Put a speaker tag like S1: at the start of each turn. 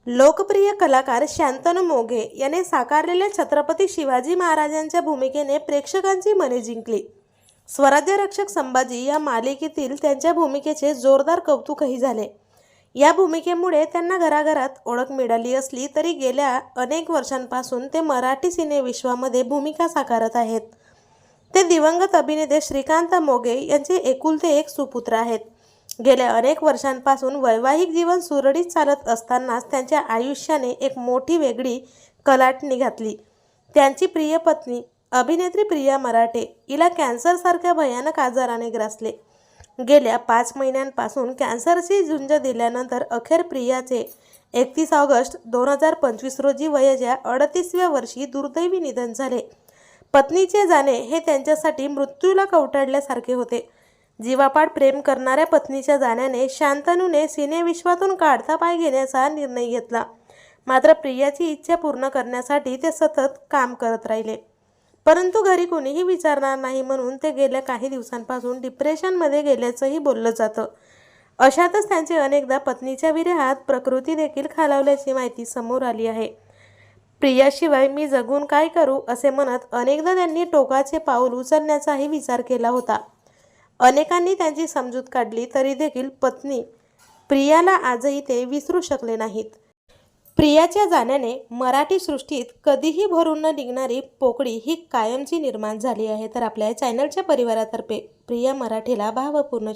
S1: लोकप्रिय कलाकार शांतनु मोघे याने साकारलेल्या छत्रपती शिवाजी महाराजांच्या भूमिकेने प्रेक्षकांची मने जिंकली। स्वराज्य रक्षक संभाजी या मालिकेतील त्यांच्या भूमिकेचे जोरदार कौतुकही झाले। या भूमिकेमुळे त्यांना घराघरात ओळख मिळाली असली तरी गेल्या अनेक वर्षांपासून ते मराठी सिनेविश्वामध्ये भूमिका साकारत आहेत। ते दिवंगत अभिनेते श्रीकांत मोघे यांचे एकुलते एक सुपुत्र आहेत। गेल्या अनेक वर्षांपासून वैवाहिक जीवन सुरळीत चालत असतानाच त्यांच्या आयुष्याने एक मोठी वेगळी कलाटणी घातली। त्यांची प्रिय पत्नी अभिनेत्री प्रिया मराठे हिला कॅन्सरसारख्या भयानक आजाराने ग्रासले। गेल्या 5 महिन्यांपासून कॅन्सरशी झुंज दिल्यानंतर अखेर प्रियाचे 31 ऑगस्ट 2025 रोजी वयाच्या 38व्या वर्षी दुर्दैवी निधन झाले। पत्नीचे जाणे हे त्यांच्यासाठी मृत्यूला कवटाळल्यासारखे होते। जीवापाड प्रेम करणाऱ्या पत्नीच्या जाण्याने शांतनुने सिनेविश्वातून काढता पाय घेण्याचा निर्णय घेतला। मात्र प्रियाची इच्छा पूर्ण करण्यासाठी ते सतत काम करत राहिले, परंतु घरी कोणीही विचारणार नाही म्हणून ते गेल्या काही दिवसांपासून डिप्रेशनमध्ये गेल्याचंही बोललं जातं। अशातच त्यांचे अनेकदा पत्नीच्या विरहात प्रकृती देखील खालावल्याची माहिती समोर आली आहे। प्रियाशिवाय मी जगून काय करू असे म्हणत अनेकदा त्यांनी टोकाचे पाऊल उचलण्याचाही विचार केला होता। अनेकांनी त्यांची समजूत काढली तरी देखील पत्नी प्रियाला आजही ते विसरू शकले नाहीत। प्रियाच्या जाण्याने मराठी सृष्टीत कधीही भरून न निघणारी पोकळी ही कायमची निर्माण झाली आहे। तर आपल्या चॅनलच्या परिवारातर्फे प्रिया मराठेला भावपूर्ण